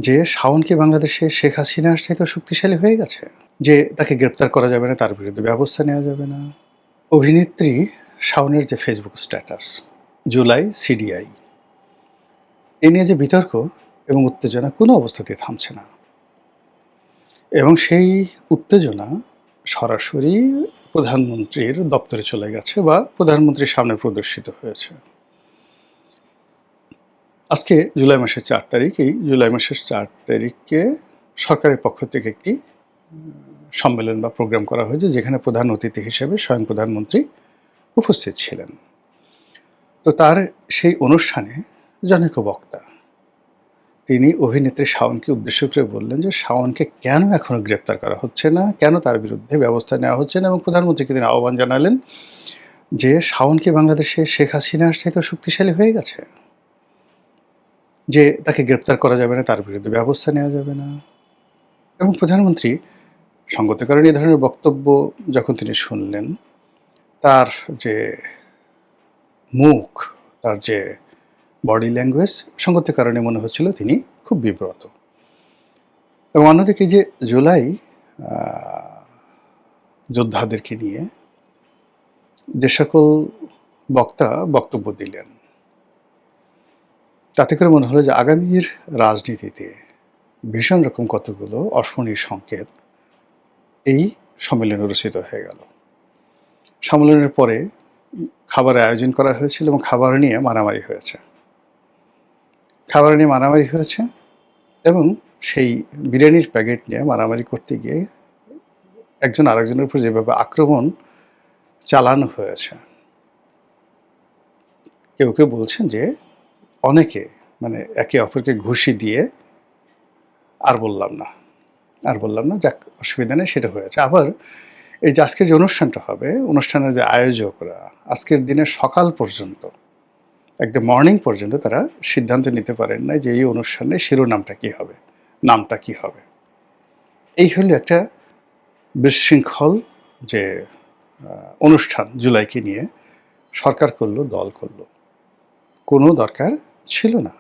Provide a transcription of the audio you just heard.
যে শাওন কি বাংলাদেশে শেখ হাসিনার চাইতেও শক্তিশালী হয়ে গেছে? যে তাকে গ্রেপ্তার করা যাবে না, তার বিরুদ্ধে ব্যবস্থা নেওয়া যাবে না। অভিনেত্রী শাওনের যে ফেসবুক স্ট্যাটাস, জুলাই সিডিআই, এ নিয়ে যে বিতর্ক এবং উত্তেজনা কোনো অবস্থাতেই থামছে না। এবং সেই উত্তেজনা সরাসরি প্রধানমন্ত্রীর দপ্তরে চলে গেছে বা প্রধানমন্ত্রীর সামনে প্রদর্শিত হয়েছে। আজকে জুলাই মাসের ৪ তারিখ। এই জুলাই মাসের ৪ তারিখে সরকারের পক্ষ থেকে একটি সম্মেলন বা প্রোগ্রাম করা হয়েছে, যেখানে প্রধান অতিথি হিসেবে স্বয়ং প্রধানমন্ত্রী উপস্থিত ছিলেন। তো তার সেই অনুষ্ঠানে জনৈক বক্তা তিনি অভিনেত্রী শাওনকে উদ্দেশ্য করে বললেন যে শাওনকে কেন এখনো গ্রেপ্তার করা হচ্ছে না, কেন তার বিরুদ্ধে ব্যবস্থা নেওয়া হচ্ছে না, এবং প্রধানমন্ত্রীকে তিনি আহ্বান জানালেন যে শাওন কি বাংলাদেশে শেখ হাসিনার চাইতেও শক্তিশালী হয়ে গেছে? যে তাকে গ্রেপ্তার করা যাবে না, তার বিরুদ্ধে ব্যবস্থা নেওয়া যাবে না। এবং প্রধানমন্ত্রী সঙ্গত কারণে এ ধরনের বক্তব্য যখন তিনি শুনলেন, তার যে মুখ, তার যে বডি ল্যাঙ্গুয়েজ, সঙ্গত কারণে মনে হচ্ছিল তিনি খুব বিব্রত। এবং অন্যদিকে যে জুলাই যোদ্ধাদেরকে নিয়ে যে সকল বক্তা বক্তব্য দিলেন, তাতে করে মনে হলো যে আগামীর রাজনীতিতে ভীষণ রকম কতগুলো অশনির সংকেত এই সম্মেলনে রচিত হয়ে গেল। সম্মেলনের পরে খাবারের আয়োজন করা হয়েছিল এবং খাবার নিয়ে মারামারি হয়েছে। এবং সেই বিরিয়ানির প্যাকেট নিয়ে মারামারি করতে গিয়ে একজন আরেকজনের উপর যেভাবে আক্রমণ চালানো হয়েছে, কেউ কেউ বলছেন যে অনেকে মানে একে অপরকে ঘুষি দিয়ে আর বললাম না, যাক অসুবিধা নেই, সেটা হয়েছে। আবার এই যে আজকের যে অনুষ্ঠানটা হবে, অনুষ্ঠানের যে আয়োজকরা আজকের দিনের সকাল পর্যন্ত, একদম মর্নিং পর্যন্ত তারা সিদ্ধান্ত নিতে পারেন না যে এই অনুষ্ঠানের শিরোনামটা কী হবে, নামটা কী হবে। এই হলো একটা বিশৃঙ্খল যে অনুষ্ঠান জুলাইকে নিয়ে সরকার করলো, দল করলো, কোনো দরকার ছিল না।